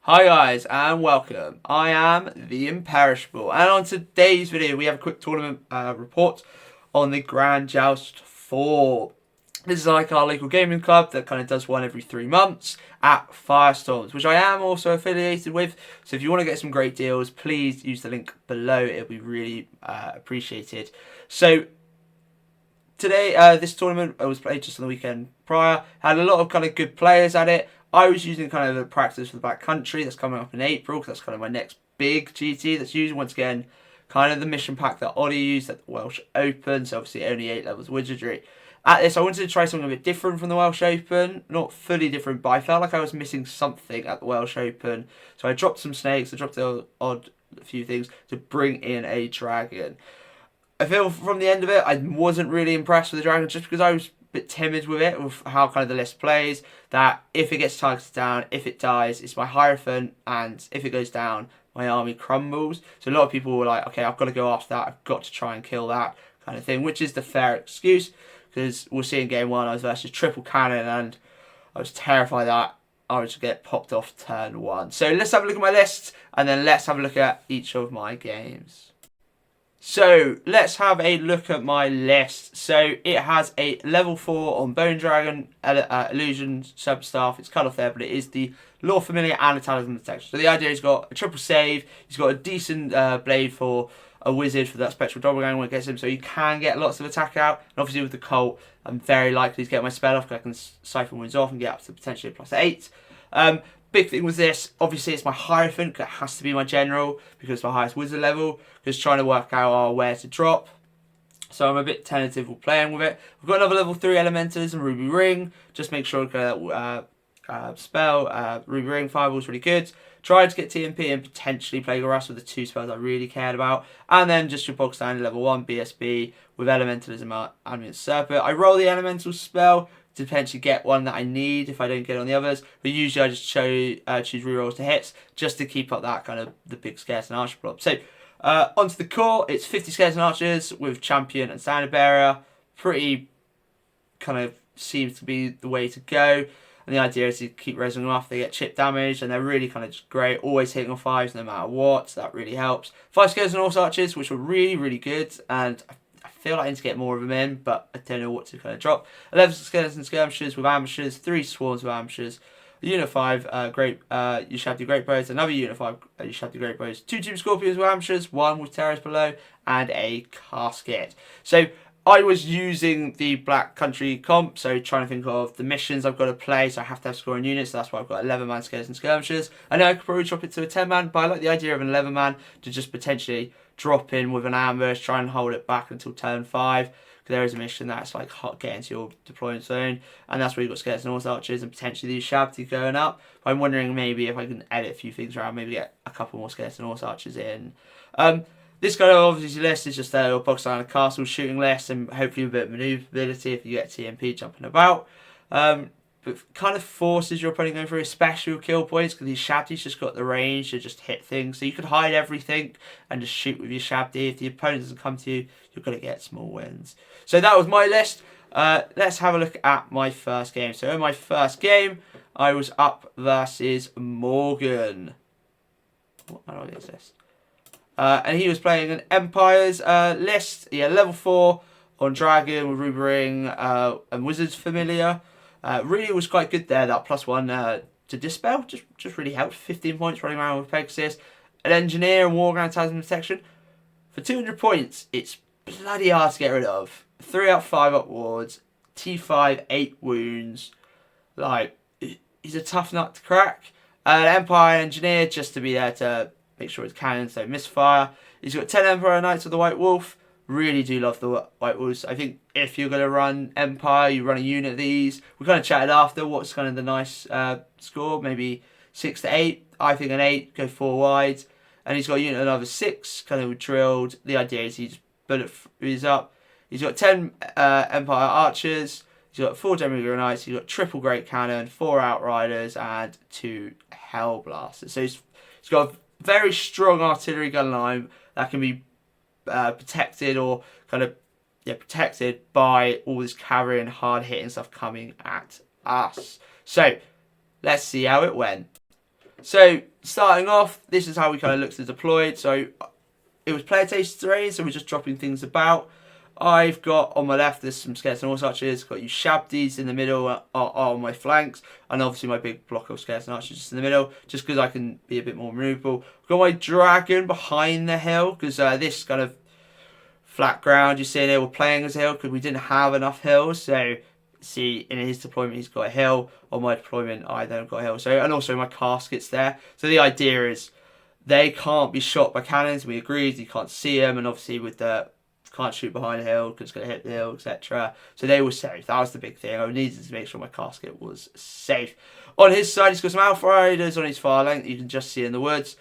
Hi guys and welcome. I am the Imperishable, and on today's video we have a quick tournament report on the Grand Joust 4. This is like our local gaming club that kind of does one every 3 months at Firestorms, which I am also affiliated with. So if you want to get some great deals, please use the link below. It'll be really appreciated. So today, this tournament was played just on the weekend prior. Had a lot of kind of good players at it. I was using kind of a practice for the backcountry that's coming up in April, because that's kind of my next big GT that's using, once again, kind of the mission pack that Oddie used at the Welsh Open, so obviously only 8 levels wizardry. At this, I wanted to try something a bit different from the Welsh Open, not fully different, but I felt like I was missing something at the Welsh Open, so I dropped some snakes, I dropped a few things to bring in a dragon. I feel from the end of it, I wasn't really impressed with the dragon, just because I was bit timid with it, with how kind of the list plays, that if it gets targeted down, if it dies, it's my Hierophant, and if it goes down, my army crumbles. So a lot of people were like, okay, I've got to go after that, I've got to try and kill that kind of thing, which is the fair excuse, because we'll see in game 1, I was versus triple cannon, and I was terrified that I was to get popped off turn 1. So let's have a look at my list, and then let's have a look at each of my games. So let's have a look at my list. So it has a level 4 on Bone Dragon, Illusion, Substaff. It's cut off there, but it is the Law Familiar and a Talisman Detection. So the idea is he's got a triple save. He's got a decent blade for a wizard for that Spectral Doppelganger when it gets him, so you can get lots of attack out. And obviously with the Colt, I'm very likely to get my spell off, because I can siphon wounds off and get up to potentially +8. Big thing with this, obviously it's my Hierophant, it has to be my general, because it's my highest wizard level, because trying to work out where to drop. So I'm a bit tentative with playing with it. I've got another level 3 Elementalism, Ruby Ring, just make sure that spell, Ruby Ring, Fireball is really good. Tried to get TMP and potentially Plague of Rust with the 2 spells I really cared about. And then just your bog standard level 1 BSB with Elementalism, Ambient Serpent. I roll the Elemental spell to potentially get one that I need if I don't get it on the others, but usually I just choose rerolls to hits just to keep up that kind of the big Skeleton Archer blob. So onto the core, it's 50 Skeleton Archers with Champion and Standard Bearer. Pretty kind of seems to be the way to go, and the idea is to keep resing them off. They get chip damage and they're really kind of just great, always hitting on 5s no matter what, so that really helps. 5 Skeleton Horse Archers, which were really good, and I feel like I need to get more of them in, but I don't know what to kind of drop. 11 Skeleton Skirmishers with Ambushers, 3 Swarms with Ambushers, a unit 5 Ushabti Great Bows, another unit 5 Ushabti Great Bows, 2 Tomb Scorpions with Ambushers, 1 with Terrors Below, and a Casket. So I was using the Black Country comp, so trying to think of the missions I've got to play, so I have to have scoring units, so that's why I've got 11-man Skeleton Skirmishers. I know I could probably drop it to a 10-man, but I like the idea of an 11-man to just potentially drop in with an ambush, try and hold it back until turn 5, because there is a mission that's like getting to your deployment zone, and that's where you've got Skeleton Horse Archers and potentially these Shabti going up. But I'm wondering maybe if I can edit a few things around, maybe get a couple more Skeleton Horse Archers in. This kind of obviously list is just a box down a castle shooting list, and hopefully a bit of maneuverability if you get TMP jumping about. But kind of forces your opponent going for special kill points, because these Shabdi's just got the range to just hit things. So you could hide everything and just shoot with your Shabdi. If the opponent doesn't come to you, you're going to get small wins. So that was my list. Let's have a look at my first game. So in my first game, I was up versus Morgan. How do I get this? And he was playing an Empires list. He had level 4 on Dragon with Ruby Ring and Wizards Familiar. Really was quite good there, that +1 to Dispel. Just really helped. 15 points running around with Pegasus. An Engineer and Warground Talisman Protection. For 200 points, it's bloody hard to get rid of. 3 up, 5 up wards. T5, 8 wounds. Like, he's a tough nut to crack. An Empire Engineer just to be there to make sure his cannons don't misfire. He's got 10 Emperor Knights of the White Wolf. Really do love the White Wolves. I think if you're going to run Empire, you run a unit of these. We kind of chatted after what's kind of the nice score. Maybe 6 to 8. I think an 8, go 4 wide. And he's got a unit of another 6, kind of drilled. The idea is he just bullet through up. He's got 10 Empire Archers. He's got 4 Demigod Knights. He's got triple Great Cannon, 4 Outriders, and 2 Hell Blasters. So he's got a very strong artillery gun line that can be protected, or kind of protected by all this cavalry and hard hitting stuff coming at us. So let's see how it went. So starting off, this is how we kind of look to deploy. So it was player taste 3, so we're just dropping things about. I've got on my left, there's some skeleton horse archers, got you shabdies in the middle are on my flanks, and obviously my big block of skeleton archers just in the middle, just because I can be a bit more maneuverable. I've got my dragon behind the hill, because this kind of flat ground you're seeing here, we're playing as a hill, because we didn't have enough hills, so see in his deployment he's got a hill, on my deployment I don't got a hill, so, and also my casket's there. So the idea is they can't be shot by cannons, we agreed, you can't see them, and obviously with the can't shoot behind a hill because it's going to hit the hill, etc. So they were safe. That was the big thing. I needed to make sure my casket was safe. On his side, he's got some Alpha Riders on his far length. You can just see in the woods.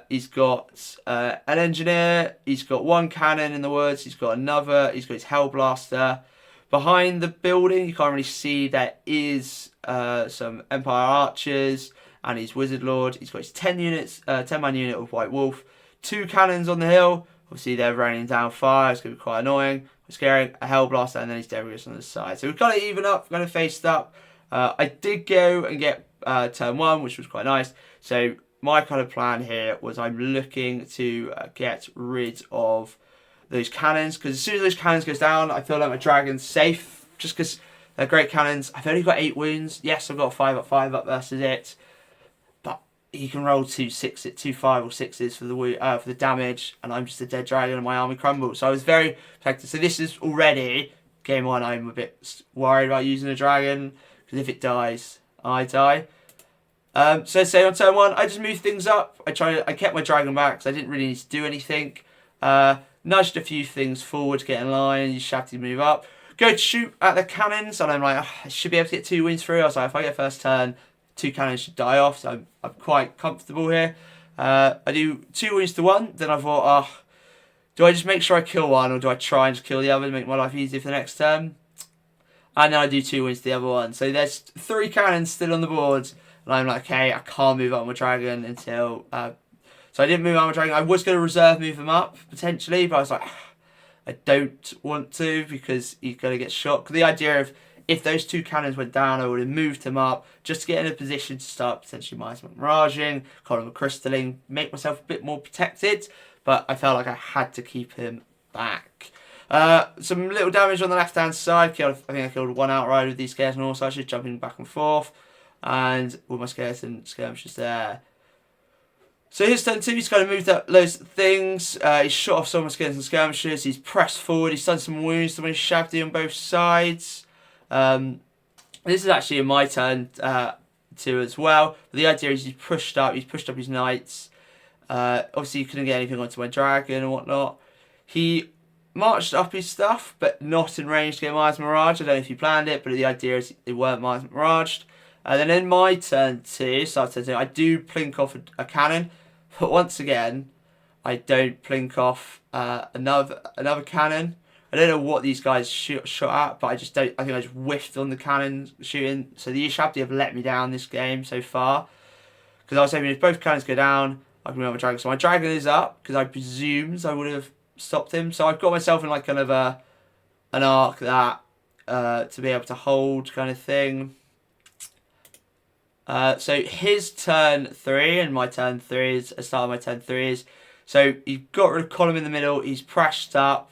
He's got an engineer. He's got one cannon in the woods. He's got another. He's got his Hellblaster. Behind the building, you can't really see there is some Empire Archers and his Wizard Lord. He's got his 10 man unit of White Wolf. 2 cannons on the hill. Obviously, they're raining down fire. It's going to be quite annoying. Scary. A Hellblaster, and then his Demigrifs on the side. So we've got to even up. We're going to face up. I did go and get turn 1, which was quite nice. So my kind of plan here was I'm looking to get rid of those cannons. Because as soon as those cannons goes down, I feel like my dragon's safe. Just because they're great cannons. I've only got 8 wounds. Yes, I've got 5 up versus it. He can roll 2 5 or 6s for the damage, and I'm just a dead dragon and my army crumbles. So I was very protected. So this is already game 1. I'm a bit worried about using a dragon because if it dies, I die. So say on turn 1, I just moved things up. I kept my dragon back because I didn't really need to do anything. Nudged a few things forward to get in line. You have to move up. Go to shoot at the cannons, and I'm like, I should be able to get 2 wins through. I was like, if I get first turn, 2 cannons should die off, so I'm quite comfortable here. I do 2 wounds to 1, then I thought, do I just make sure I kill one, or do I try and just kill the other to make my life easier for the next turn? And then I do 2 wounds to the other one. So there's 3 cannons still on the board, and I'm like, okay, I can't move up my dragon until... so I didn't move up my dragon. I was going to reserve move him up, potentially, but I was like, I don't want to, because he's going to get shot. The idea of... if those 2 cannons went down, I would have moved him up just to get in a position to start potentially miraging, column of crystalling, make myself a bit more protected. But I felt like I had to keep him back. Some little damage on the left-hand side. I think I killed 1 outright with these skeleton horse archers, jumping back and forth. And all my skeleton skirmishers there. So his turn 2, he's kind of moved up loads of things. He's shot off some of my skeleton skirmishers. He's pressed forward. He's done some wounds to my shabby on both sides. This is actually in my turn too as well. But the idea is he's pushed up his knights. Obviously he couldn't get anything onto my dragon and whatnot. He marched up his stuff, but not in range to get Mars Mirage. I don't know if he planned it, but the idea is they weren't Mars Miraged. And then in my turn 2, I do plink off a cannon, but once again, I don't plink off another cannon. I don't know what these guys shot at, but I think I just whiffed on the cannon shooting. So the Ishabdi have let me down this game so far. Because I was hoping if both cannons go down, I can move on my dragon. So my dragon is up, because I presumed I would have stopped him. So I've got myself in like kind of an arc that to be able to hold kind of thing. So his turn 3 and my turn 3 is, start of my turn 3 is, so he got rid of column in the middle, he's pressed up,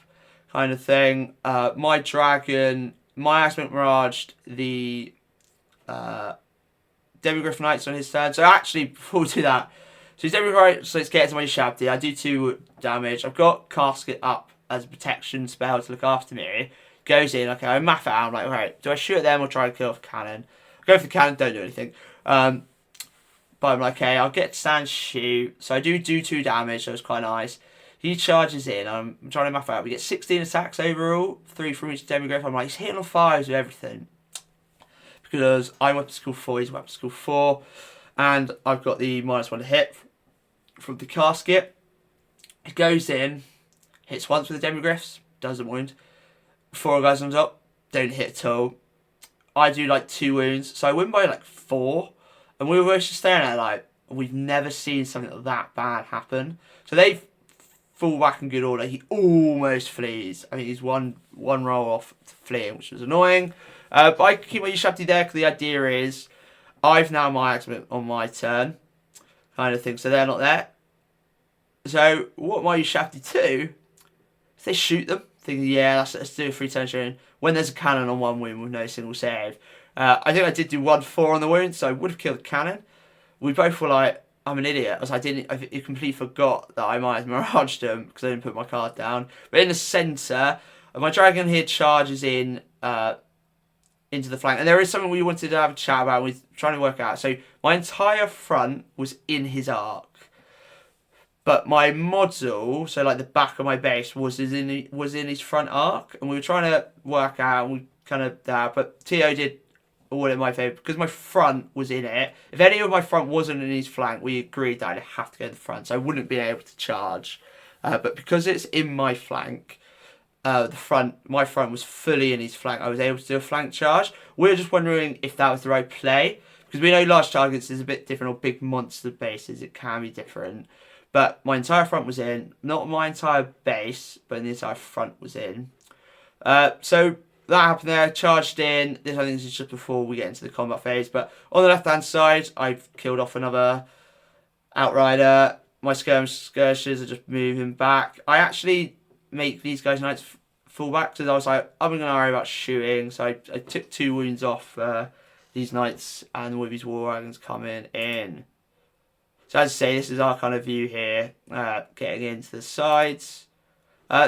kind of thing. My dragon, my Aspect Miraged the Demigryph Knights on his turn. So actually, before we do that, so his Demigryph Knights, so let's get to my Shabdi. I do 2 damage. I've got Casket up as a protection spell to look after me. Goes in, okay, I map it out. I'm like, alright, do I shoot at them or try to kill off a cannon? I go for the cannon, don't do anything. But I'm like, okay, I'll get stand shoot. So I do 2 damage, so it's quite nice. He charges in. I'm trying to map out. We get 16 attacks overall, 3 from each Demigryph. I'm like, he's hitting on 5s with everything. Because I'm weapon skill 4, he's weapon skill 4. And I've got the -1 to hit from the casket. It goes in, hits once with the Demigryphs, doesn't wound. 4 guys comes up, don't hit at all. I do like 2 wounds, so I win by like 4. And we were just staring at it like, we've never seen something that bad happen. So they fall back in good order. He almost flees. I mean, he's one roll off fleeing, which was annoying. But I keep my Shabdi there because the idea is I've now my accident on my turn. kind of thing. So they're not there. So what my Shafty do is they shoot them, thinking, yeah, let's do a 3-turn shooting. When there's a cannon on one wound with no single save. I think I did do 1-4 on the wound, so I would have killed the cannon. We both were like, I'm an idiot. I completely forgot that I might have miraged them because I didn't put my card down. But in the centre, my dragon here charges in into the flank. And there is something we wanted to have a chat about. We're trying to work out. So my entire front was in his arc. But my module, so like the back of my base, was in his front arc. And we were trying to work out, and we kind of but Tio did all in my favour because my front was in it. If any of my front wasn't in his flank, we agreed that I'd have to go to the front, so I wouldn't be able to charge. But because it's in my flank, my front was fully in his flank. I was able to do a flank charge. We were just wondering if that was the right play because we know large targets is a bit different, or big monster bases it can be different. But my entire front was in, not my entire base, but the entire front was in. So that happened there. I charged in. This I think is just before we get into the combat phase. But on the left hand side, I've killed off another outrider. My skirmishers are just moving back. I actually make these guys knights fall back because I was like, I'm going to worry about shooting. So I took 2 wounds off these knights, and with these war wagons coming in. So as I say, this is our kind of view here, getting into the sides.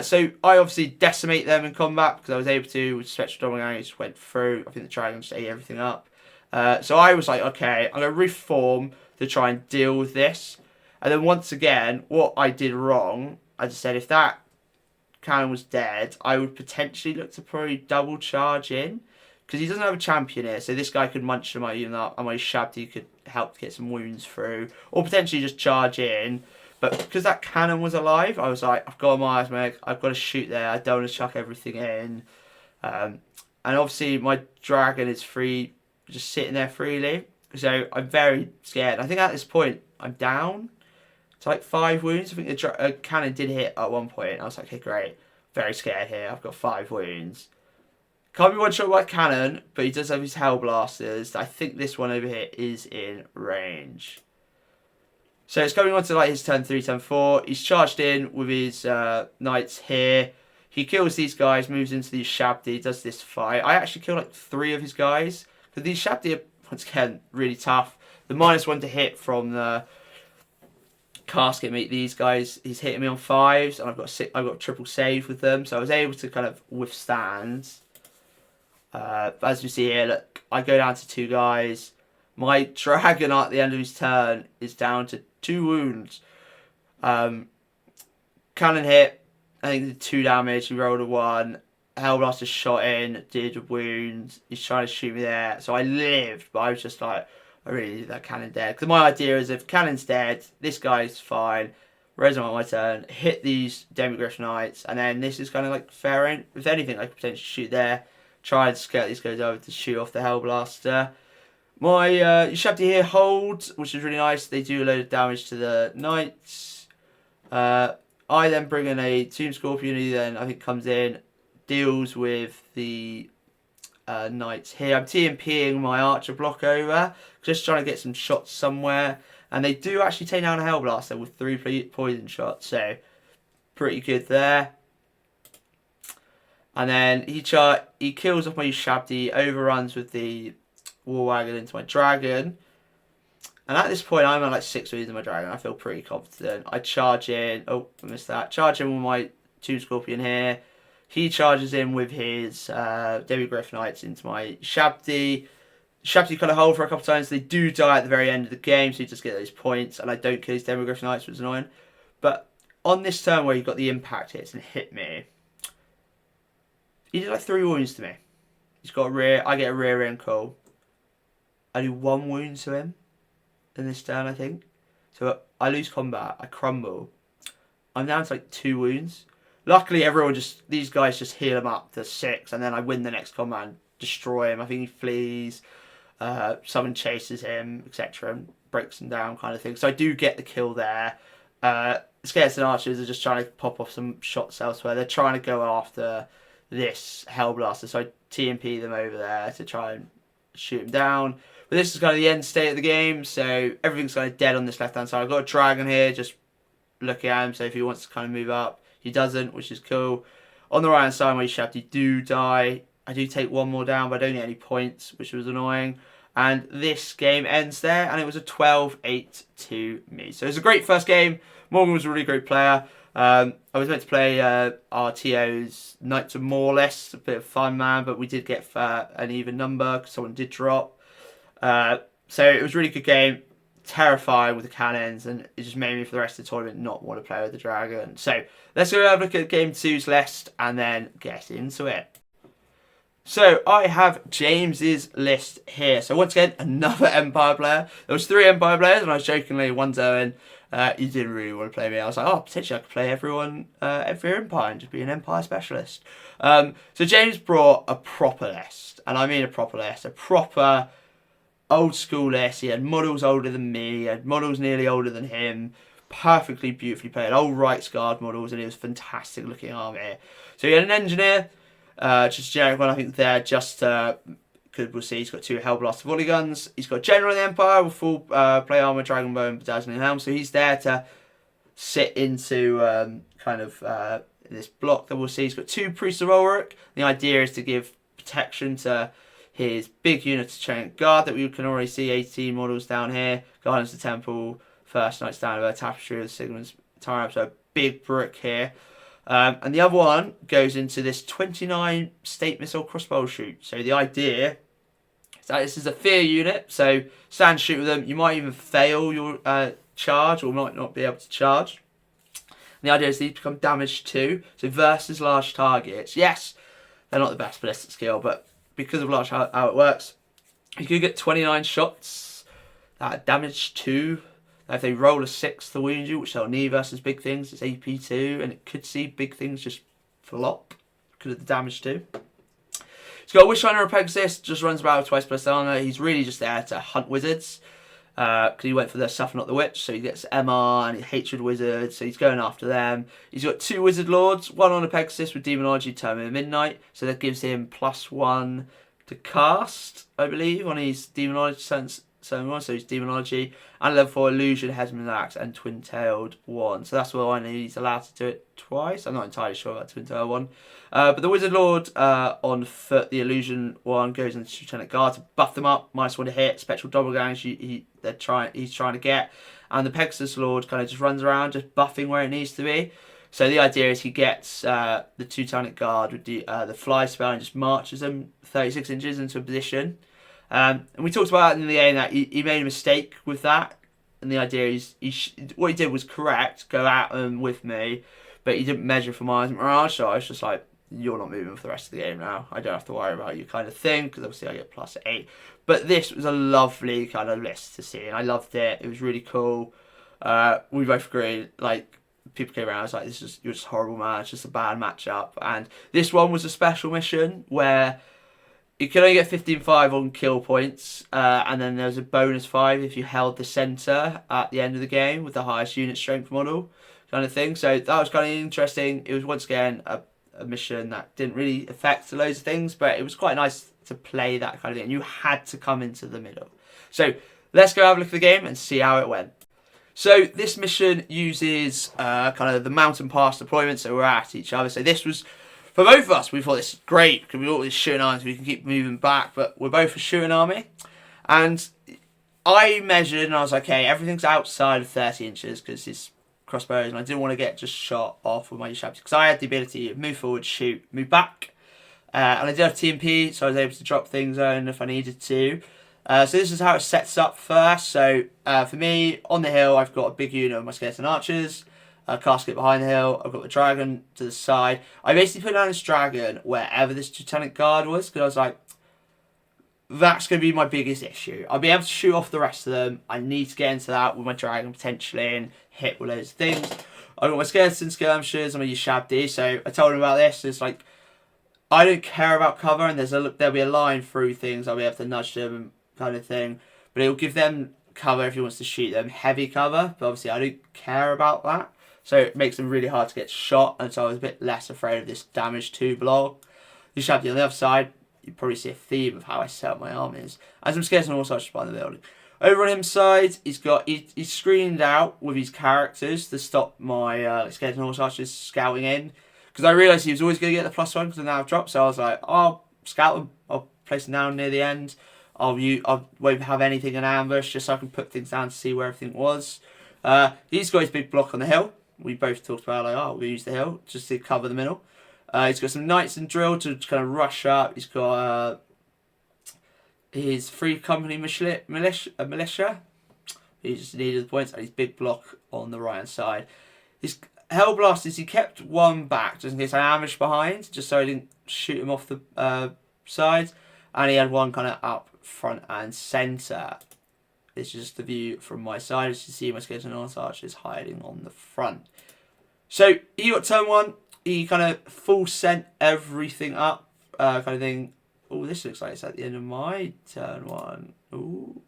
So I obviously decimate them in combat because I was able to with Spectral Dominator. Just went through. I think the dragon just ate everything up. So I was like, okay, I'm going to reform to try and deal with this. And then once again, what I did wrong, I just said if that cannon was dead, I would potentially look to probably double charge in because he doesn't have a champion here. So this guy could munch him out, even though my Shabdi could help get some wounds through, or potentially just charge in. But because that cannon was alive, I was like, I've got my eyes, mate. I've got to shoot there. I don't want to chuck everything in. And obviously my dragon is free, just sitting there freely. So I'm very scared. I think at this point, I'm down. It's like 5 wounds. I think the cannon did hit at one point. I was like, okay, great. Very scared here. I've got 5 wounds. Can't be one-shot by cannon, but he does have his Hell Blasters. I think this one over here is in range. So it's coming on to like his turn 3, turn 4. He's charged in with his knights here. He kills these guys, moves into these Shabdi, does this fight. I actually killed like 3 of his guys. But these Shabdi are, once again, really tough. The -1 to hit from the casket meet these guys, he's hitting me on 5s, and I've got triple save with them. So I was able to kind of withstand. As you see here, look, I go down to 2 guys. My dragon at the end of his turn is down to 2 wounds. Cannon hit, I think did 2 damage, he rolled a 1. Hellblaster shot in, did a wound. He's trying to shoot me there. So I lived, but I was just like, I really need that cannon dead. Because my idea is if cannon's dead, this guy's fine. Raise on my turn, hit these Demigriff Knights, and then this is kind of like fair in. If anything, I could potentially shoot there. Try and scale these guys over to shoot off the Hellblaster. My Shabdi here holds, which is really nice. They do a load of damage to the Knights. I then bring in a Tomb Scorpion who then I think comes in, deals with the Knights here. I'm TMPing my Archer block over, just trying to get some shots somewhere. And they do actually take down a Hellblaster with 3 poison shots, so pretty good there. And then he kills off my Shabdi, overruns with the War Wagon into my Dragon. And at this point, I'm at like 6 wounds in my Dragon. I feel pretty confident. I charge in. Oh, I missed that. Charge in with my Tomb Scorpion here. He charges in with his Demigriff Knights into my Shabdi. Shabdi kind of hold for a couple of times. They do die at the very end of the game, so you just get those points. And I don't kill his Demigriff Knights, which is annoying. But on this turn where he got the impact hits and hit me, he did like 3 wounds to me. He's got a rear. I get a rear end call. I do 1 wound to him in this turn, I think. So I lose combat. I crumble. I'm down to like 2 wounds. Luckily, these guys just heal him up to 6, and then I win the next combat and destroy him. I think he flees. Someone chases him, etc., and breaks him down, kind of thing. So I do get the kill there. Skeleton Archers are just trying to pop off some shots elsewhere. They're trying to go after this Hellblaster, so I TMP them over there to try and shoot him down. But this is kind of the end state of the game, so everything's kind of dead on this left-hand side. I've got a dragon here, just looking at him, so if he wants to kind of move up, he doesn't, which is cool. On the right-hand side, where you shaft, you do die. I do take one more down, but I don't get any points, which was annoying. And this game ends there, and it was a 12-8 to me. So it was a great first game. Morgan was a really great player. I was meant to play RTO's Knights of Morless, a bit of fun, man, but we did get an even number because someone did drop. So it was a really good game. Terrified with the cannons, and it just made me for the rest of the tournament not want to play with the dragon. So let's go have a look at game 2's list and then get into it. So I have James's list here. So once again, another Empire player. There was 3 Empire players, and I was jokingly one's Owen. He didn't really want to play me. I was like, oh, potentially I could play everyone, every Empire and just be an Empire specialist. So James brought a proper list, and I mean a proper list, a proper old school list. He had models older than me, he had models nearly older than him, perfectly beautifully played, old Rights Guard models, and it was fantastic looking army. So he had an engineer, just a generic one, I think there, just because we'll see he's got 2 Hellblaster volley guns. He's got General of the Empire with full play armor, Dragon Bone, Bedazzling Helm, so he's there to sit into this block that we'll see. He's got 2 Priests of Ulrich. The idea is to give protection to his big unit of Giant Guard that we can already see 18 models down here. Guardians of the Temple, First Knights down over, Tapestry of the Sigmund's Tyrant, so a big brick here. And the other one goes into this 29 State Missile Crossbow shoot. So the idea is that this is a fear unit, so stand shoot with them. You might even fail your charge or might not be able to charge. And the idea is these become damage 2, so versus large targets. Yes, they're not the best ballistic skill, but because of large how it works, you could get 29 shots that damage 2. If they roll a 6 to wound you, which they'll need versus big things, it's AP 2, and it could see big things just flop because of the damage 2. He's got a Wishfinder Pegasus, just runs about with twice plus armor. He's really just there to hunt wizards because he went for the Suffer Not the Witch, so he gets MR and Hatred Wizards, so he's going after them. He's got 2 Wizard Lords, one on a Pegasus with Demonology, Term of Midnight, so that gives him +1 to cast, I believe, on his Demonology sense. So he's Demonology, and level 4 Illusion, Headman's Axe, and Twin-Tailed 1. So that's what I need. He's allowed to do it twice. I'm not entirely sure about Twin-Tailed 1. But the Wizard Lord on foot, the Illusion 1, goes into Lieutenant Guard to buff them up. -1 to hit. Spectral Doppelgangs he's trying to get. And the Pegasus Lord kind of just runs around, just buffing where it needs to be. So the idea is he gets the Teutonic Guard with the fly spell and just marches them 36 inches into a position. And we talked about in the game that he made a mistake with that, and the idea is what he did was correct, go at them with me, but he didn't measure for Mars and Mirage, so I was just like, you're not moving for the rest of the game now, I don't have to worry about you kind of thing, because obviously I get +8. But this was a lovely kind of list to see, and I loved it. It was really cool. We both agreed, like, people came around, I was like, you're just horrible, man, it's just a bad matchup. And this one was a special mission where you could only get 15-5 on kill points, and then there was a bonus 5 if you held the centre at the end of the game with the highest unit strength model, kind of thing. So that was kind of interesting. It was once again a mission that didn't really affect loads of things, but it was quite nice to play that kind of thing. And you had to come into the middle. So let's go have a look at the game and see how it went. So this mission uses kind of the mountain pass deployment, so we're at each other. So this was, for both of us, we thought this is great because we got all these shooting armies, we can keep moving back, but we're both a shooting army. And I measured and I was like, okay, everything's outside of 30 inches because it's crossbows, and I didn't want to get just shot off with my Joust because I had the ability to move forward, shoot, move back. And I did have TMP, so I was able to drop things on if I needed to. So this is how it sets up first. So for me, on the hill, I've got a big unit of my skeleton archers. A casket behind the hill. I've got the dragon to the side. I basically put down this dragon wherever this Lieutenant Guard was, because I was like, that's going to be my biggest issue. I'll be able to shoot off the rest of them. I need to get into that with my dragon potentially and hit with loads of things. I've got my skeleton skirmishers. I'm going to use Shabdi. So I told him about this. It's like, I don't care about cover, and there'll be a line through things. I'll be able to nudge them and kind of thing. But it'll give them cover if he wants to shoot them. Heavy cover. But obviously I don't care about that. So it makes them really hard to get shot, and so I was a bit less afraid of this damage 2 block. You Shabdi on the other side, you probably see a theme of how I set up my armies. And some skeleton horse archers behind the building. Over on his side, he's screened out with his characters to stop my skeleton horse archers scouting in. Because I realised he was always going to get the +1 because now I've dropped. So I was like, I'll scout them. I'll place them down near the end. I won't have anything in ambush just so I can put things down to see where everything was. He's got his big block on the hill. We both talked about like, we'll use the hill just to cover the middle. He's got some knights and drill to kind of rush up. He's got his free company militia. He just needed the points, and his big block on the right hand side. His hell blasters, he kept one back just in case I ambushed behind, just so I didn't shoot him off the side. And he had one kind of up front and centre. This is just the view from my side. As you see, my skeleton horse archers hiding on the front. So he got turn 1. He kind of full sent everything up, kind of thing. Oh, this looks like it's at the end of my turn 1. Ooh,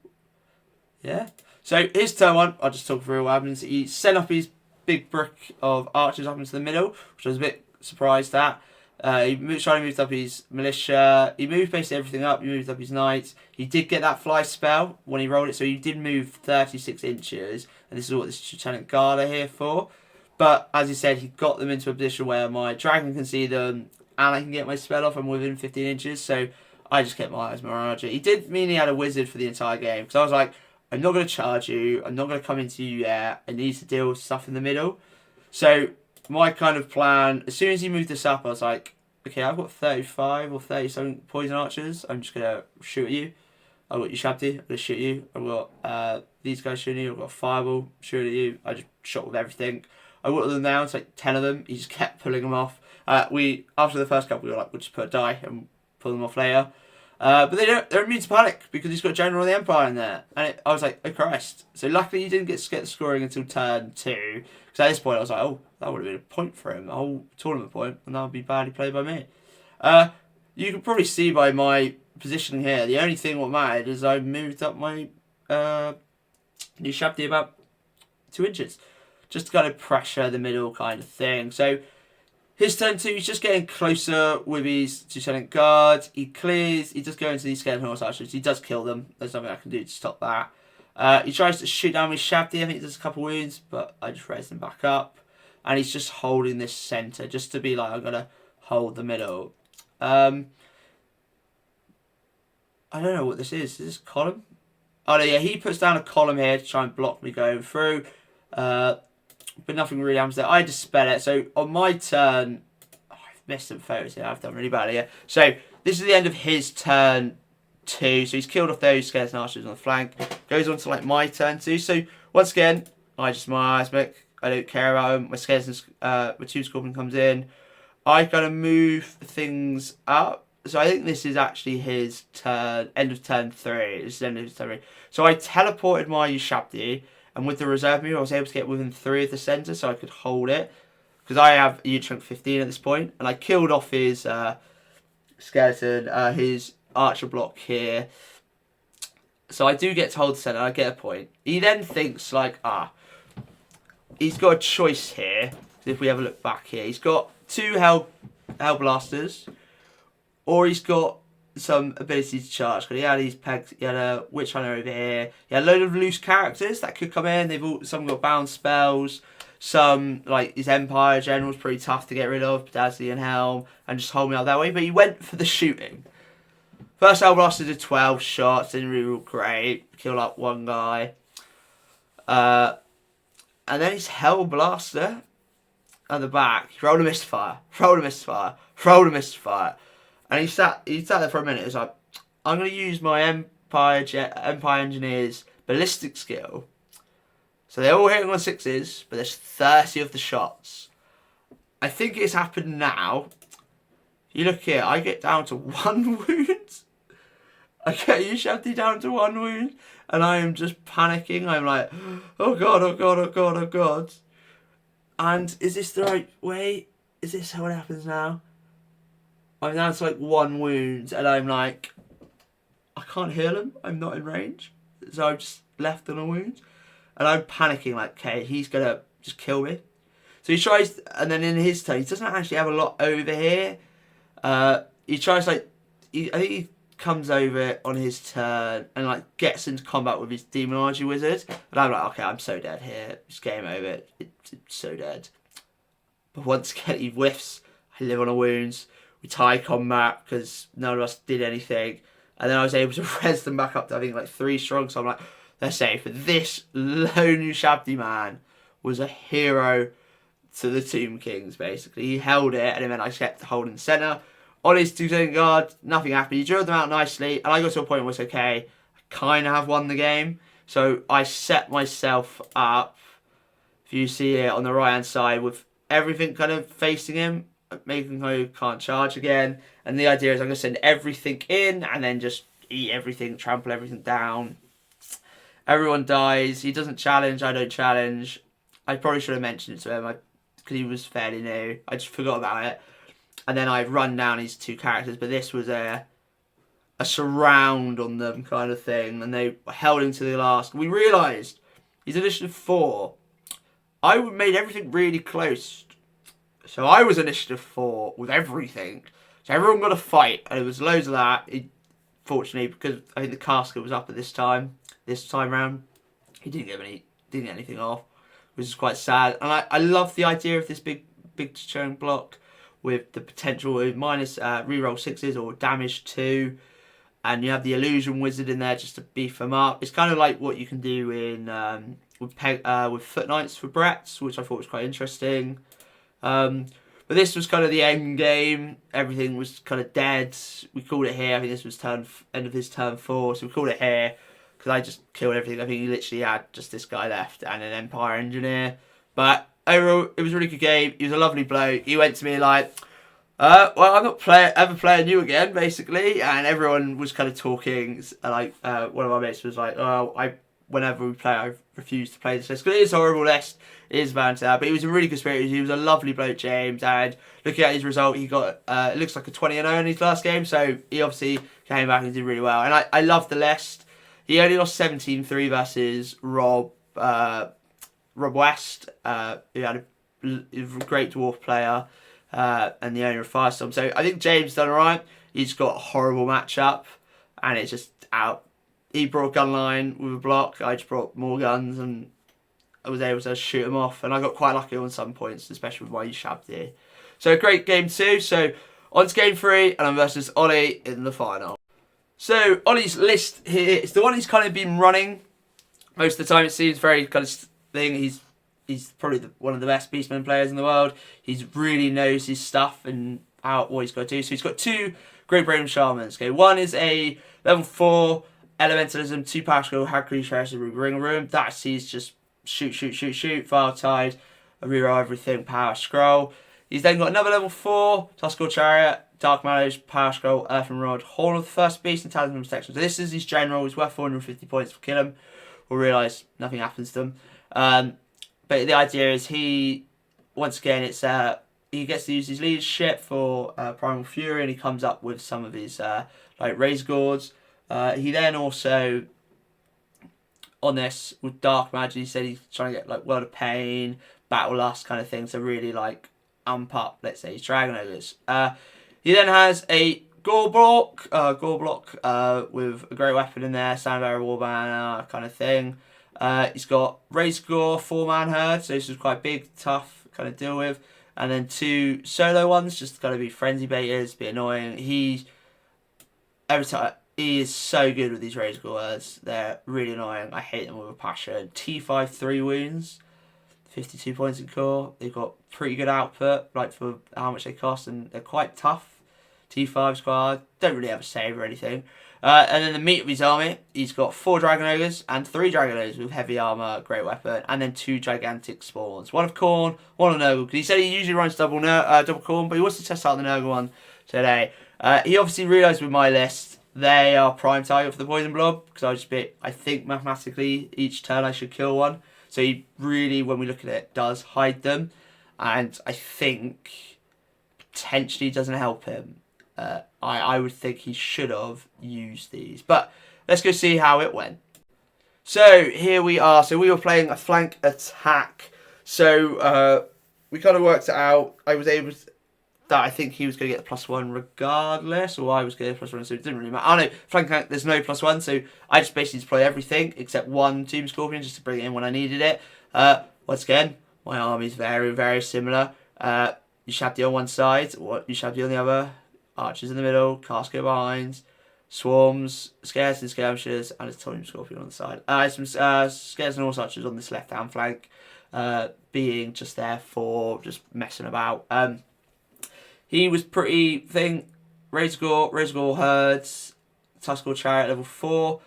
yeah. So his turn 1, I'll just talk through what happens. He sent up his big brick of archers up into the middle, which I was a bit surprised at. He tried to move up his militia. He moved basically everything up. He moved up his knights. He did get that fly spell when he rolled it, so he did move 36 inches. And this is what this Lieutenant Guard are here for. But as he said, he got them into a position where my dragon can see them and I can get my spell off. I'm within 15 inches, so I just kept my eyes on Mirage. He did mean he had a wizard for the entire game, because I was like, I'm not going to charge you. I'm not going to come into you yet. I need to deal with stuff in the middle. So my kind of plan, as soon as he moved this up, I was like, okay, I've got 35 or 30 something poison archers. I'm just going to shoot at you. I've got you Shabty. I'm going to shoot you. I've got these guys shooting you. I've got a fireball shooting at you. I just shot with everything. I whittled them down to like 10 of them. He just kept pulling them off. After the first couple, we were like, we'll just put a die and pull them off later. But they're immune to panic because he's got General of the Empire in there. And I was like, oh Christ. So luckily you didn't get the scoring until turn 2. Because at this point I was like, oh, that would have been a point for him. A whole tournament point. And that would be badly played by me. You can probably see by my positioning here, the only thing what mattered is I moved up my new Shabty about 2 inches. Just to kind of pressure the middle kind of thing. So his turn 2, he's just getting closer with his Lieutenant Guard. He clears, he does go into these skeleton horse archers. He does kill them. There's nothing I can do to stop that. He tries to shoot down with Shabty. I think there's a couple wounds, but I just raised him back up. And he's just holding this centre, just to be like, I'm going to hold the middle. I don't know what this is. Is this a column? Oh, no, yeah, he puts down a column here to try and block me going through. But nothing really happens there. I dispel it. So on my turn, I've missed some photos here. I've done really bad here. So this is the end of his turn 2. So he's killed off those skeleton archers on the flank. Goes on to like my turn 2. So once again, I just my eyes back. I don't care about him. My skeletons, my 2 scorpion comes in. I kind of move things up. So I think this is actually his turn, end of turn 3. This is end of his turn 3. So I teleported my Shabty. And with the reserve move, I was able to get within 3 of the centre, so I could hold it. Because I have a unit strength 15 at this point. And I killed off his skeleton, his archer block here. So I do get to hold the centre, I get a point. He then thinks, like, he's got a choice here. If we have a look back here. He's got 2 hell blasters. Or he's got some ability to charge. Because he had these pegs, he had a witch hunter over here. He had a load of loose characters that could come in. Some got bound spells. Some, like his Empire General, was pretty tough to get rid of. Bedazzly and Helm. And just hold me out that way. But he went for the shooting. First Hellblaster did 12 shots. Didn't really look great. Killed up one guy. And then his Hellblaster at the back. He rolled a misfire. Rolled a misfire. Rolled a misfire. And he sat there for a minute. He was like, I'm going to use my Empire Engineer's ballistic skill. So they're all hitting on 6s, but there's 30 of the shots. I think it's happened now. You look here, I get down to 1 wound. I get you Shabty down to 1 wound. And I am just panicking. I'm like, oh God, oh God, oh God, oh God. And is this the right way? Is this how it happens now? I'm down to like 1 wound, and I'm like, I can't heal him. I'm not in range. So I'm just left on a wound. And I'm panicking like, okay, he's going to just kill me. So he tries, and then in his turn, he doesn't actually have a lot over here. He tries like I think he comes over on his turn and like gets into combat with his demonology wizard, and I'm like, okay, I'm so dead here. It's game over. It's so dead. But once again, he whiffs. I live on a wounds. We tie combat because none of us did anything, and then I was able to res them back up to I think like 3 strong. So I'm like, they're safe. But this lone Ushabti man was a hero to the Tomb Kings. Basically, he held it, and then I kept holding the center. On his 2-turn guard, nothing happened. He drilled them out nicely, and I got to a point where it's okay. I kind of have won the game. So I set myself up, if you see it on the right-hand side, with everything kind of facing him, making him he can't charge again. And the idea is I'm going to send everything in, and then just eat everything, trample everything down. Everyone dies. He doesn't challenge. I don't challenge. I probably should have mentioned it to him because he was fairly new. I just forgot about it. And then I run down his 2 characters, but this was a surround on them kind of thing, and they held him to the last. We realised he's initiative 4. I made everything really close, so I was initiative 4 with everything. So everyone got a fight, and it was loads of that. Fortunately, because I think the casket was up at this time round, he didn't get anything off, which is quite sad. And I love the idea of this big churn block, with the potential of minus reroll 6s or damage 2, and you have the illusion wizard in there just to beef them up. It's kind of like what you can do in with Foot Knights for Bretts, which I thought was quite interesting. But this was kind of the end game. Everything was kind of dead. We called it here. I think this was end of his turn 4, so we called it here because I just killed everything. I think he literally had just this guy left and an Empire Engineer, but overall, it was a really good game. He was a lovely bloke. He went to me like, well, I'm not ever playing you again, basically. And everyone was kind of talking. Like, one of my mates was like, oh, whenever we play, I refuse to play this list. Because it is a horrible list. It is bound to that. But he was a really good spirit. He was a lovely bloke, James. And looking at his result, he got, it looks like a 20-0 in his last game. So he obviously came back and did really well. And I love the list. He only lost 17-3 versus Rob West, who had a great dwarf player, and the owner of Firestorm. So I think James done alright. He's got a horrible matchup, and it's just out. He brought gunline with a block. I just brought more guns, and I was able to shoot him off. And I got quite lucky on some points, especially with my Ushabti. So great game 2. So on to game 3, and I'm versus Ollie in the final. So Ollie's list here is the one he's kind of been running most of the time. It seems very kind of thing. He's probably one of the best Beastman players in the world. He really knows his stuff and what he's got to do. So he's got 2 Great Brain Shamans. Okay, one is a level 4 Elementalism, 2 Power Scroll, Hag Creature, Ring Room. That sees just shoot, File Tide, reroll everything, Power Scroll. He's then got another level 4 Tuskal Chariot, Dark Mallows, Power Scroll, Earthen Rod, Horn of the First Beast, and Talisman Protection. So this is his general. He's worth 450 points for kill him. We'll realise nothing happens to them. But the idea is once again, it's he gets to use his leadership for Primal Fury, and he comes up with some of his like Razor Gourds. He then also, on this, with Dark Magic, he said he's trying to get like World of Pain, Battle Lust kind of thing, to really like amp up, let's say, his Dragon Ogres. He then has a Gore Block with a great weapon in there, Sandbearer Warbanner kind of thing. He's got Razor Gore, 4-man herd, so this is quite big, tough kind of deal with. And then 2 solo ones, just to kind of be frenzy baiters, be annoying. Every time, he is so good with these Razor Gores. They're really annoying. I hate them with a passion. T5 3 wounds, 52 points in core. They've got pretty good output, like for how much they cost, and they're quite tough. T5 squad, don't really have a save or anything. And then the meat of his army, he's got 4 Dragon Ogres and 3 Dragon Ogres with heavy armor, great weapon, and then 2 gigantic spawns. One of Khorne, one of Nurgle. Because he said he usually runs double Khorne, but he wants to test out the Nurgle one today. He obviously realised with my list, they are prime target for the Poison Blob, because I think mathematically each turn I should kill one. So he really, when we look at it, does hide them. And I think potentially doesn't help him. I would think he should have used these. But let's go see how it went. So here we are. So we were playing a flank attack. So we kind of worked it out. I was able that I think he was going to get the +1 regardless, or I was going to get +1, so it didn't really matter. I know, flank tank, there's no +1, so I just basically deploy everything except one Tomb Scorpion just to bring it in when I needed it. Once again, my army is very, very similar. Ushabti on one side, Ushabti on the other, archers in the middle, Casco behind, swarms, scares and skirmishers, and a Tomb Scorpion on the side. Some scares and horse archers on this left-hand flank, being just there for just messing about. He was pretty thing. Razor herds, Tuskal Chariot level 4.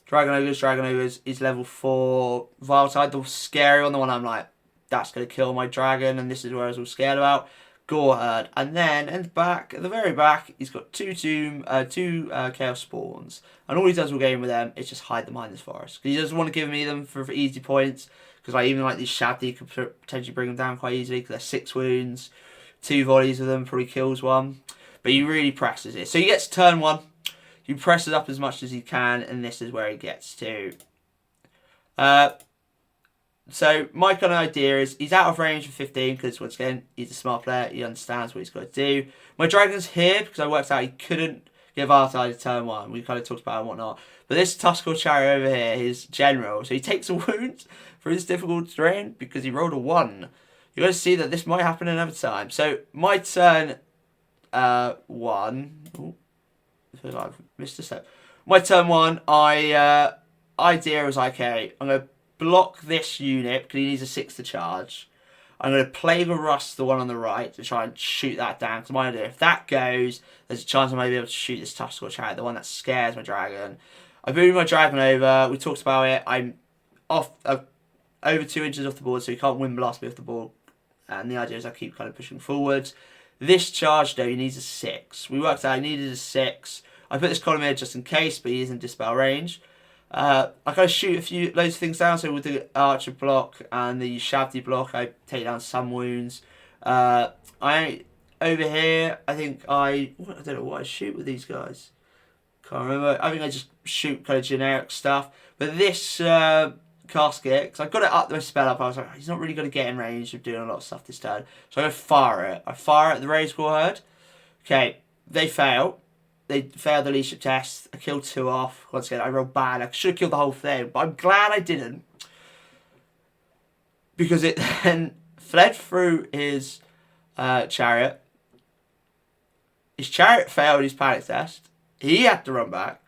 Dragon Ogres is level 4. Viletide, the scary one, the one I'm like, that's going to kill my dragon, and this is where I was all scared about. Gore Herd. And then, in the back, at the very back, he's got two Chaos Spawns. And all he does all game with them is just hide them behind this forest. Because he doesn't want to give me them for easy points. Because I even like these Shabdi could potentially bring them down quite easily, because they're 6 wounds. 2 volleys of them probably kills one. But he really presses it. So he gets turn 1. He presses up as much as he can, and this is where he gets to. So my kind of idea is he's out of range for 15 because once again he's a smart player. He understands what he's got to do. My dragon's here because I worked out he couldn't give Viletide to turn 1. We kind of talked about it and whatnot. But this Tuskal Chariot over here, his general, so he takes a wound for his difficult terrain because he rolled a 1. You're going to see that this might happen another time. So my turn 1. Ooh, I feel like I've missed a step. My turn 1, idea was like, okay, I'm going to block this unit because he needs a 6 to charge. I'm going to Plague of Rust, the one on the right, to try and shoot that down. Because my idea, if that goes, there's a chance I might be able to shoot this Tuskal Chariot, the one that scares my dragon. I moved my dragon over. We talked about it. I'm off over 2 inches off the board, so he can't wind blast me off the board. And the idea is I keep kind of pushing forwards. This charge, though, he needs a 6. We worked out he needed a 6. I put this column here just in case, but he is in dispel range. I kind of shoot loads of things down. So with the archer block and the Shabdi block, I take down some wounds. Over here, I think I don't know what I shoot with these guys. Can't remember. I think I just shoot kind of generic stuff. But this casket, because I got it up the spell up, I was like, he's not really going to get in range of doing a lot of stuff this turn. So I go fire it. I fire at the Razor Herd. Okay, they fail. They failed the leadership test. I killed 2 off. Once again, I rolled bad. I should have killed the whole thing, but I'm glad I didn't. Because it then fled through his chariot. His chariot failed his panic test. He had to run back.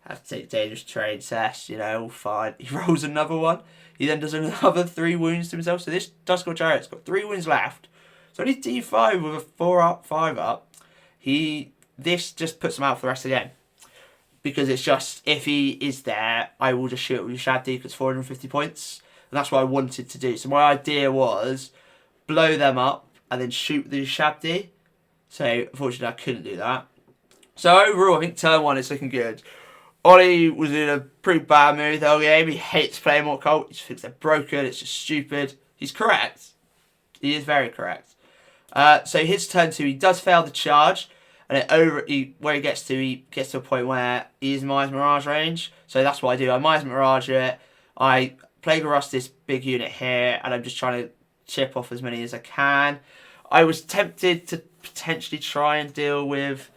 Have to take dangerous terrain test, all fine. He rolls another one. He then does another 3 wounds to himself. So this Tuskal Chariot's got 3 wounds left. It's only D5 with a 4 up, 5 up. This just puts him out for the rest of the game. Because it's just, if he is there, I will just shoot with Shabdi because it's 450 points. And that's what I wanted to do. So my idea was blow them up and then shoot with the Shabdi. So unfortunately I couldn't do that. So overall, I think turn 1 is looking good. Ollie was in a pretty bad mood the whole game. He hates playing Mortal Cult. He just thinks they're broken. It's just stupid. He's correct. He is very correct. So his turn 2, he does fail the charge. And where he gets to a point where he is Mize Mirage range. So that's what I do. I Mize Mirage it. I Plague of Rust this big unit here. And I'm just trying to chip off as many as I can. I was tempted to potentially try and deal with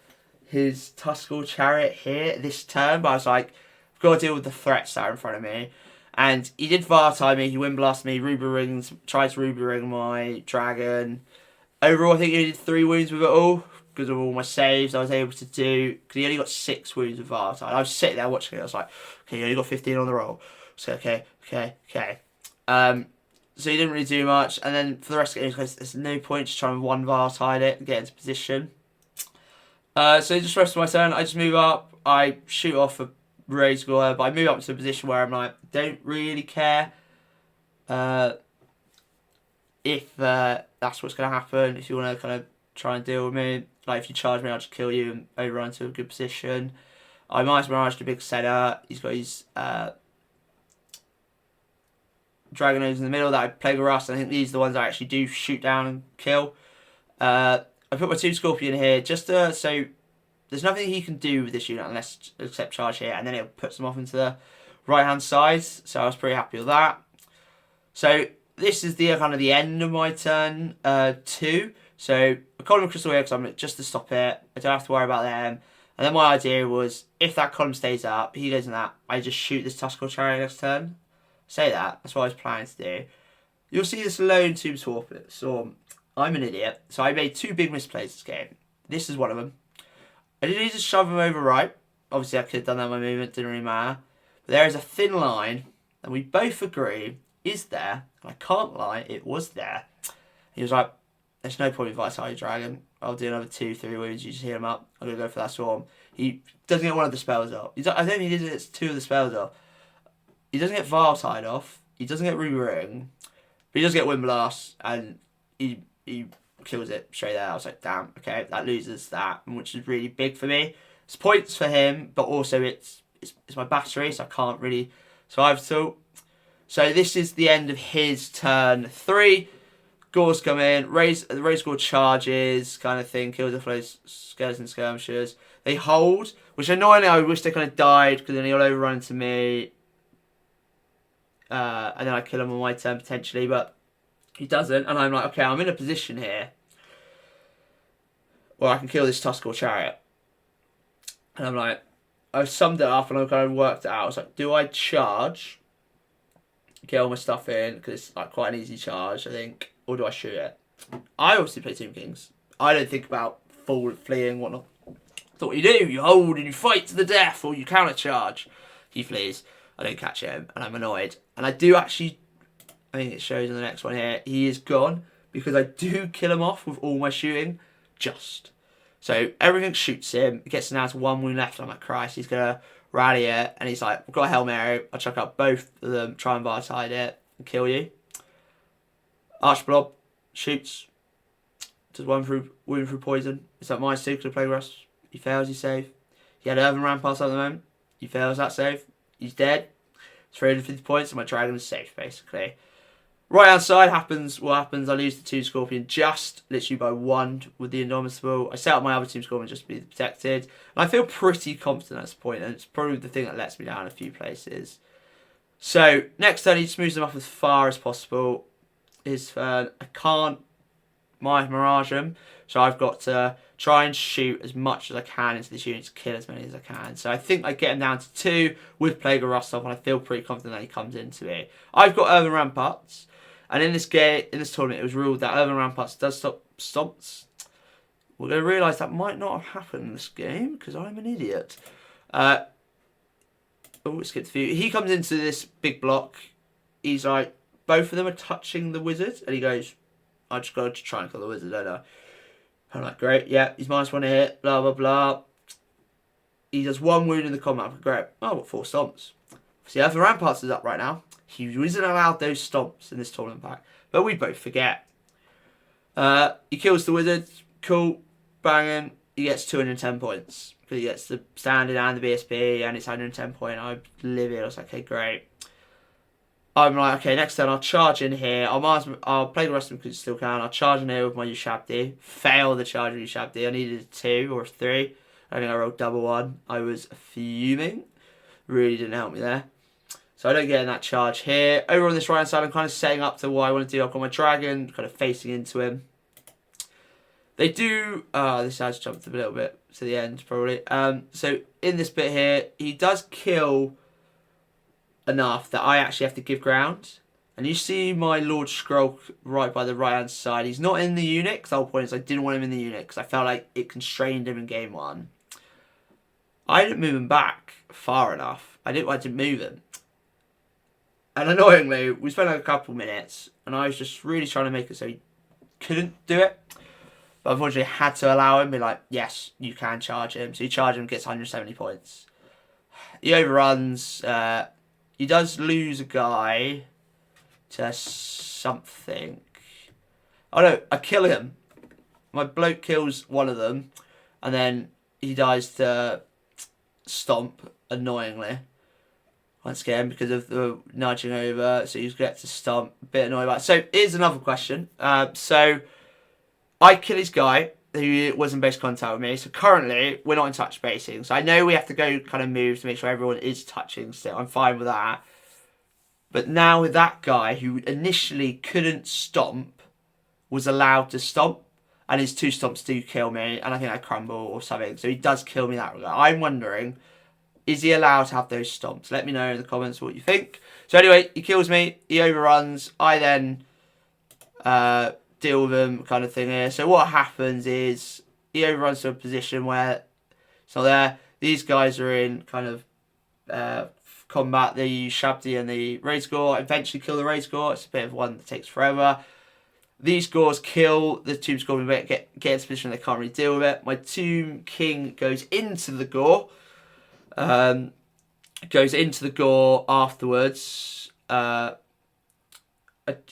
his Tuskal Chariot here this turn. But I was like, I've got to deal with the threats that are in front of me. And he did Viletide me. He wind blast me. Tried to Ruby Ring my dragon. Overall, I think he did 3 wounds with it all. Because of all my saves I was able to do. Because he only got 6 wounds with Viletide. I was sitting there watching it. I was like, okay, you only got 15 on the roll. So, okay. So he didn't really do much. And then for the rest of the game, there's no point just trying to 1 Viletide it and get into position. So just the rest of my turn, I just move up. I shoot off a Razor, but I move up to a position where I'm like, don't really care if that's what's going to happen. If you want to kind of try and deal with me. Like, if you charge me, I'll just kill you and overrun to a good position. I Mize Mirage to big center. He's got his Dragon Ogres in the middle that I Plague of Rust. I think these are the ones I actually do shoot down and kill. I put my 2 Scorpion here just so there's nothing he can do with this unit except charge here, and then it puts them off into the right hand side. So I was pretty happy with that. So this is the kind of the end of my turn 2. So I call him a crystal here because I'm like, just to stop it. I don't have to worry about them. And then my idea was, if that column stays up, he goes in that, I just shoot this Tuskarl Chariot next turn. Say that. That's what I was planning to do. You'll see this lone Tomb Swarm. I'm an idiot. So I made 2 big misplays this game. This is one of them. I didn't need to shove him over right. Obviously, I could have done that in my movement. Didn't really matter. But there is a thin line that we both agree is there. And I can't lie, it was there. He was like, there's no point in Vitality Dragon. I'll do another 2-3 wounds. You just heal him up. I'm going to go for that Swarm. He doesn't get one of the spells off. I don't think he gets 2 of the spells off. He doesn't get Vile Tide off. He doesn't get Ruby Ring. But he does get Wind Blast. And he kills it straight there. I was like, damn, okay, that loses that. Which is really big for me. It's points for him. But also it's my battery. So I can't really survive at all. So this is the end of his turn 3. Gores come in, the Raise Gore charges, kind of thing, kills the flows, skeleton skirmishers. They hold, which annoyingly I wish they kind of died because then he'll overrun into me. And then I kill him on my turn potentially, but he doesn't. And I'm like, okay, I'm in a position here where I can kill this Tuskarl Chariot. And I'm like, I summed it up and I kind of worked it out. I was like, do I charge, get all my stuff in, because it's like quite an easy charge, I think. Or do I shoot it? I obviously play Tomb Kings. I don't think about fleeing, whatnot. That's what you do. You hold and you fight to the death, or you counter charge. He flees. I don't catch him, and I'm annoyed. And I do actually, I think it shows in the next one here, he is gone, because I do kill him off with all my shooting. Just. So everything shoots him. It gets down to 1 wound left. I'm like, Christ, he's going to rally it. And he's like, we've got a Hail Mary. I'll chuck out both of them, try and Vitality it, and kill you. Archblob shoots. Does wound through poison. It's like -2 because of Plague Rust. He fails, he's safe. He had Earthen Ramparts at the moment. He fails that save. He's dead. It's 350 points and my dragon is safe, basically. Right outside happens what happens. I lose the Tomb Scorpion just literally by 1 with the Indomitable. I set up my other Tomb Scorpion just to be protected. And I feel pretty confident at this point, and it's probably the thing that lets me down a few places. So next turn he just moves them up as far as possible. His turn. I can't Mirage him, so I've got to try and shoot as much as I can into this unit to kill as many as I can. So I think I get him down to 2 with Plague of Rust off, and I feel pretty confident that he comes into me. I've got Earthen Ramparts, and in this tournament, it was ruled that Earthen Ramparts does stop stomps. We're going to realise that might not have happened in this game because I'm an idiot. Oh, skipped a few. He comes into this big block. He's like, both of them are touching the wizard, and he goes, I just got to try and kill the wizard, don't I? I'm like, great, yeah, he's -1 to hit, blah, blah, blah. He does 1 wound in the combat, great. Oh, I've got 4 stomps. See, Earthen Ramparts is up right now. He isn't allowed those stomps in this tournament pack, but we both forget. He kills the wizard, cool, banging. He gets 210 points. Because he gets the standard and the BSB, and it's 110 point. I live it. I was like, okay, great. I'm like, okay, next turn I'll charge in here. I'll play the rest of them because it still can. I'll charge in here with my Ushabti. Fail the charge with Ushabti. I needed a 2 or a 3. I think I rolled double 1. I was fuming. Really didn't help me there. So I don't get in that charge here. Over on this right hand side, I'm kind of setting up to what I want to do. I've got my dragon kind of facing into him. They do... this has jumped a little bit to the end, probably. So in this bit here, he does kill enough that I actually have to give ground. And you see my Lord Scroll right by the right hand side. He's not in the unit, because the whole point is I didn't want him in the unit, because I felt like it constrained him in game 1. I didn't move him back far enough. I didn't move him. And annoyingly, we spent like a couple minutes, and I was just really trying to make it so he couldn't do it. But unfortunately, I had to allow him, be like, yes, you can charge him. So you charge him, gets 170 points. He overruns. He does lose a guy to something. Oh no, I kill him. My bloke kills one of them, and then he dies to stomp, annoyingly. Once again, because of the nudging over, so you get to stomp. A bit annoyed about it. So here's another question. So I kill his guy who was in base contact with me. So currently we're not in touch basing. So I know we have to go kind of move to make sure everyone is touching still. I'm fine with that. But now with that guy who initially couldn't stomp was allowed to stomp. and his 2 stomps do kill me, and I think I crumble or something. So he does kill me that regard. I'm wondering, is he allowed to have those stomps? Let me know in the comments what you think. So anyway, he kills me, he overruns, I then deal with him kind of thing here. So what happens is, he overruns to a position where it's not there. These guys are in kind of combat, the Shabdi and the Raid Score. Eventually kill the Raid Score. It's a bit of one that takes forever. These Gores kill the Tomb Score, get into a position they can't really deal with it. My Tomb King goes into the Gore. Goes into the Gore afterwards. He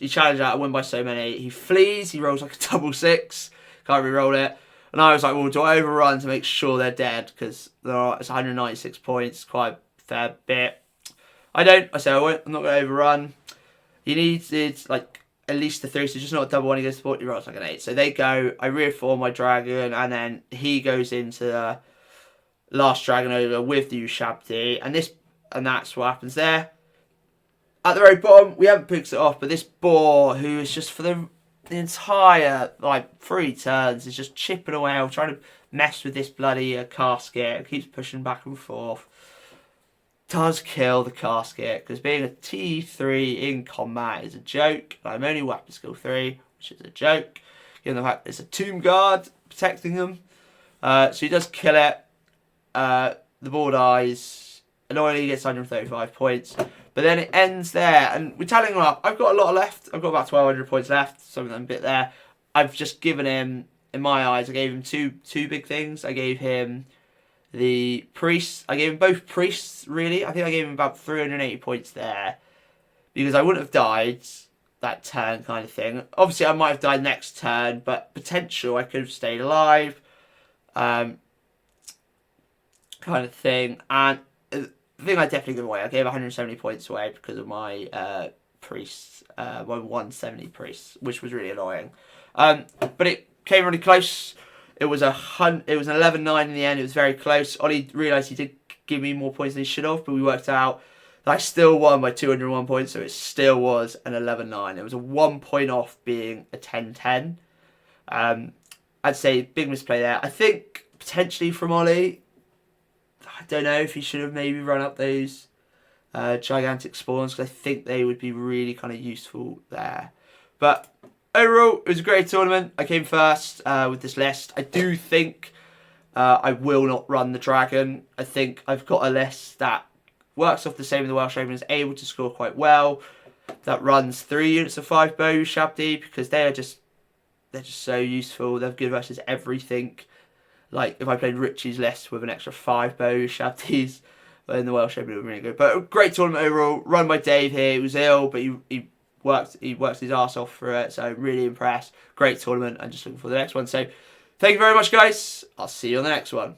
challenged out, I win by so many. He flees, he rolls like a double 6. Can't re-roll it. And I was like, well, do I overrun to make sure they're dead? Because it's 196 points, quite a fair bit. I don't. I say I won't. I'm not going to overrun. He needed like at least a 3, so just not a double 1. He goes to 40, he rolls like an 8. So they go, I reform my dragon, and then he goes into the last dragon over with the Ushabti, and that's what happens there. At the very bottom, we haven't picked it off, but this boar, who is just for the entire like 3 turns, is just chipping away, trying to mess with this bloody casket. It keeps pushing back and forth. Does kill the casket, because being a T3 in combat is a joke. I'm only weapon skill 3, which is a joke, given the fact there's a tomb guard protecting them. So he does kill it. The boar dies. Annoyingly, he gets 135 points. But then it ends there, and we're tallying them up. I've got a lot left. I've got about 1,200 points left, some of them a bit there. I've just given him, in my eyes, I gave him two big things. I gave him the priests. I gave him both priests, really. I think I gave him about 380 points there, because I wouldn't have died that turn kind of thing. Obviously, I might have died next turn, but potential, I could have stayed alive, kind of thing. And the thing I definitely gave away, I gave 170 points away because of my priests, my 170 priests, which was really annoying. But it came really close. It was an 11-9 in the end. It was very close. Ollie realised he did give me more points than he should have, but we worked out that I still won by 201 points, so it still was an 11-9. It was a 1 point off being a 10-10. I'd say big misplay there. I think potentially from Ollie, I don't know if he should have maybe run up those gigantic spawns, because I think they would be really kind of useful there. But overall, it was a great tournament. I came first with this list. I do think I will not run the dragon. I think I've got a list that works off the same as the Welsh Raven, is able to score quite well. That runs 3 units of 5 bow Shabdi, because they're just so useful. They're good versus everything. Like, if I played Richie's list with an extra 5 bow Shabdis, then the Welsh Raven would be really good. But a great tournament overall, run by Dave here. He was ill, but he worked his arse off for it, so really impressed. Great tournament, and just looking for the next one. So thank you very much, guys. I'll see you on the next one.